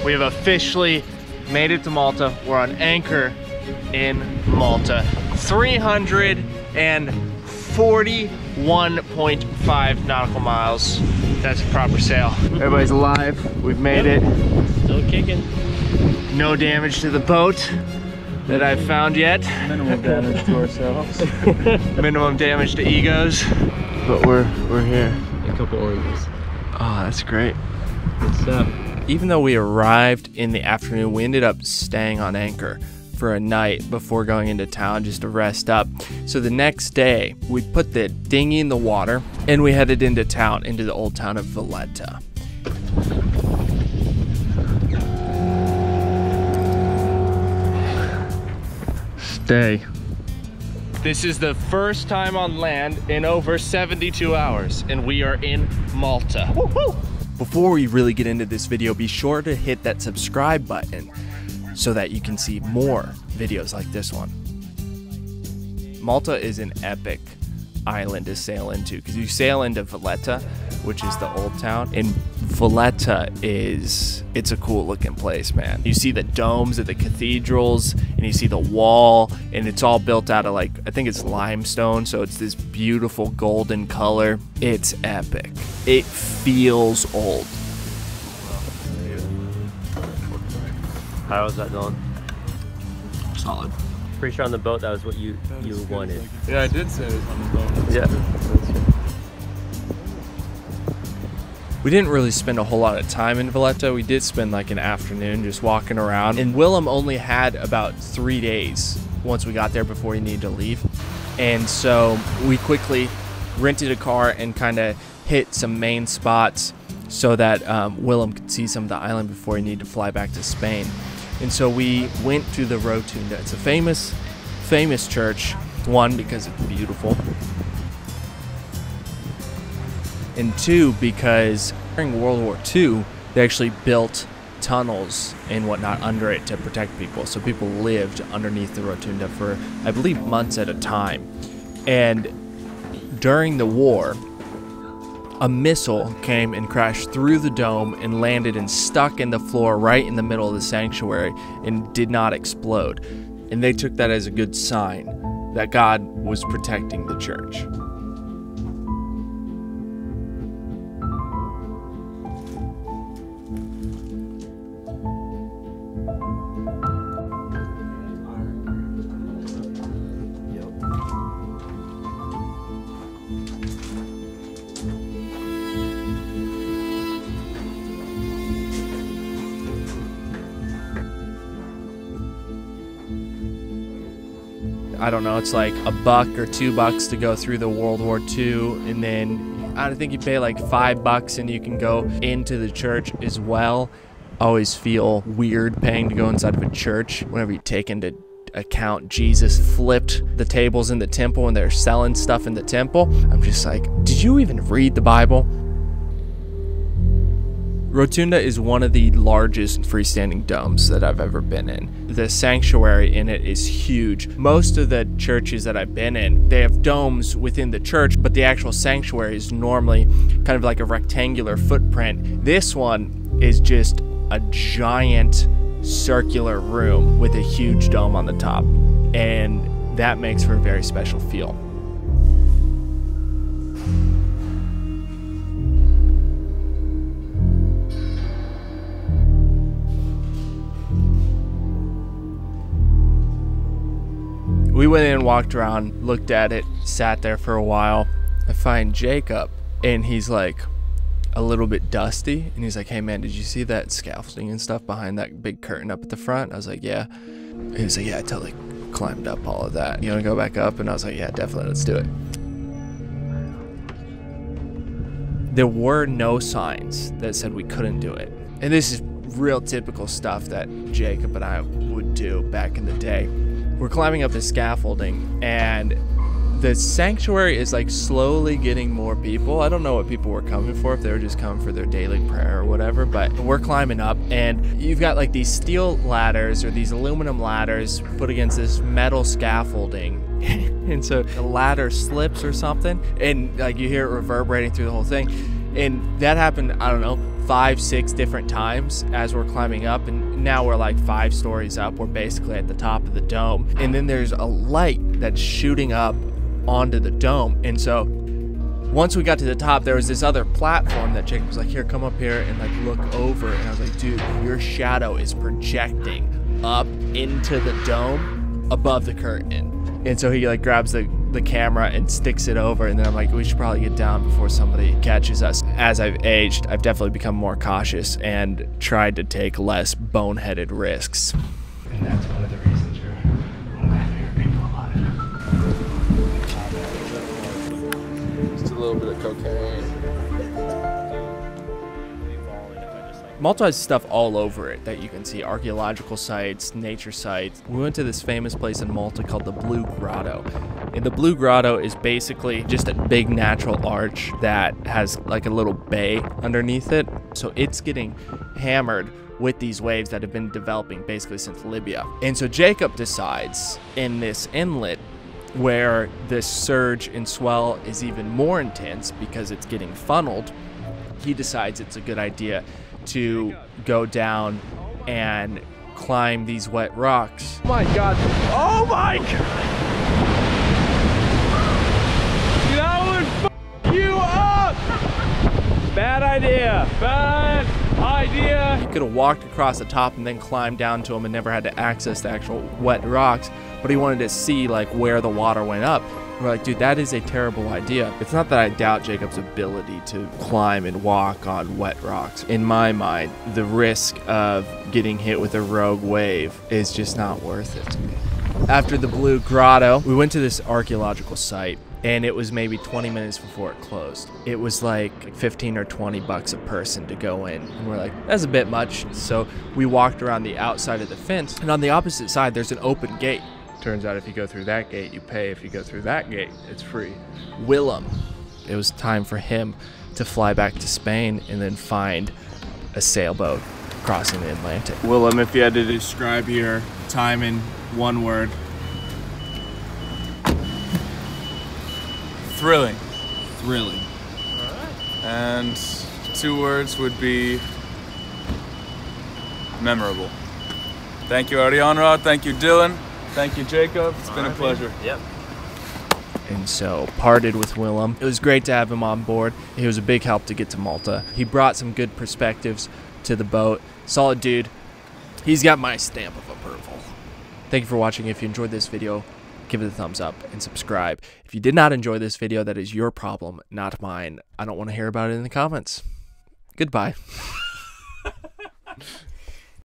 We have officially made it to Malta. We're on anchor in Malta. 341.5 nautical miles. That's a proper sail. Everybody's alive. We've made it. Still kicking. No damage to the boat that I've found yet. Minimal damage to ourselves. Minimum damage to egos. But we're here. A couple oranges. Oh, that's great. Good stuff. Even though we arrived in the afternoon, we ended up staying on anchor for a night before going into town just to rest up. So the next day, we put the dinghy in the water and we headed into town, into the old town of Valletta. Stay. This is the first time on land in over 72 hours, and we are in Malta. Woo-hoo! Before we really get into this video, be sure to hit that subscribe button so that you can see more videos like this one. Malta is an epic island to sail into because you sail into Valletta, which is the old town, and Valletta it's a cool looking place, man. You see the domes of the cathedrals and you see the wall, and it's all built out of, like, I think it's limestone, so it's this beautiful golden color. It's epic. It feels old. How was that going? Solid. Pretty sure on the boat that was what you wanted. Yeah, I did say it was on the boat. Yeah. We didn't really spend a whole lot of time in Valletta. We did spend like an afternoon just walking around. And Willem only had about 3 days once we got there before he needed to leave. And so we quickly rented a car and kind of hit some main spots so that Willem could see some of the island before he needed to fly back to Spain. And so we went to the Rotunda. It's a famous church. One, because it's beautiful. And two, because during World War II, they actually built tunnels and whatnot under it to protect people. So people lived underneath the Rotunda for, I believe, months at a time. And during the war, a missile came and crashed through the dome and landed and stuck in the floor right in the middle of the sanctuary and did not explode. And they took that as a good sign that God was protecting the church. I don't know, it's like $1 or $2 to go through the World War II, and then I think you pay like $5 and you can go into the church as well. I always feel weird paying to go inside of a church whenever you take into account Jesus flipped the tables in the temple and they're selling stuff in the temple. I'm just like, did you even read the Bible? Rotunda is one of the largest freestanding domes that I've ever been in. The sanctuary in it is huge. Most of the churches that I've been in, they have domes within the church, but the actual sanctuary is normally kind of like a rectangular footprint. This one is just a giant circular room with a huge dome on the top, and that makes for a very special feel. We went in, walked around, looked at it, sat there for a while. I find Jacob, and he's like a little bit dusty, and he's like, hey man, did you see that scaffolding and stuff behind that big curtain up at the front? I was like, yeah. He was like, yeah, I totally climbed up all of that. You wanna go back up? And I was like, yeah, definitely, let's do it. There were no signs that said we couldn't do it. And this is real typical stuff that Jacob and I would do back in the day. We're climbing up the scaffolding, and the sanctuary is like slowly getting more people. I don't know what people were coming for, if they were just coming for their daily prayer or whatever, but we're climbing up, and you've got like these steel ladders or these aluminum ladders put against this metal scaffolding. And so the ladder slips or something, and like you hear it reverberating through the whole thing. And that happened, I don't know, 5-6 different times as we're climbing up, and now we're like 5 stories up. We're basically at the top of the dome, and then there's a light that's shooting up onto the dome. And so once we got to the top, there was this other platform that Jake was like, here, come up here and like look over. And I was like, dude, your shadow is projecting up into the dome above the curtain. And so he like grabs the camera and sticks it over, and then I'm like, we should probably get down before somebody catches us. As I've aged, I've definitely become more cautious and tried to take less boneheaded risks. And that's one of the reasons you're one of my favorite people alive. Just a little bit of cocaine. Malta has stuff all over it that you can see, archaeological sites, nature sites. We went to this famous place in Malta called the Blue Grotto. And the Blue Grotto is basically just a big natural arch that has like a little bay underneath it. So it's getting hammered with these waves that have been developing basically since Libya. And so Jacob decides in this inlet where this surge and swell is even more intense because it's getting funneled, he decides it's a good idea to go down and climb these wet rocks. Oh my God. Oh my God. That would f you up. Bad idea. Bad idea. He could have walked across the top and then climbed down to them and never had to access the actual wet rocks, but he wanted to see like where the water went up. We're like, dude, that is a terrible idea. It's not that I doubt Jacob's ability to climb and walk on wet rocks. In my mind, the risk of getting hit with a rogue wave is just not worth it to me. After the Blue Grotto, we went to this archaeological site, and it was maybe 20 minutes before it closed. It was like 15 or 20 bucks a person to go in. And we're like, that's a bit much. So we walked around the outside of the fence, and on the opposite side, there's an open gate. Turns out if you go through that gate, you pay. If you go through that gate, it's free. Willem, it was time for him to fly back to Spain and then find a sailboat crossing the Atlantic. Willem, if you had to describe your time in one word. Thrilling. Thrilling. And 2 words would be memorable. Thank you, Ariana. Thank you, Dylan. Thank you, Jacob. It's been a pleasure. Yep. And so parted with Willem. It was great to have him on board. He was a big help to get to Malta. He brought some good perspectives to the boat. Solid dude. He's got my stamp of approval. Thank you for watching. If you enjoyed this video, give it a thumbs up and subscribe. If you did not enjoy this video, that is your problem, not mine. I don't want to hear about it in the comments. Goodbye.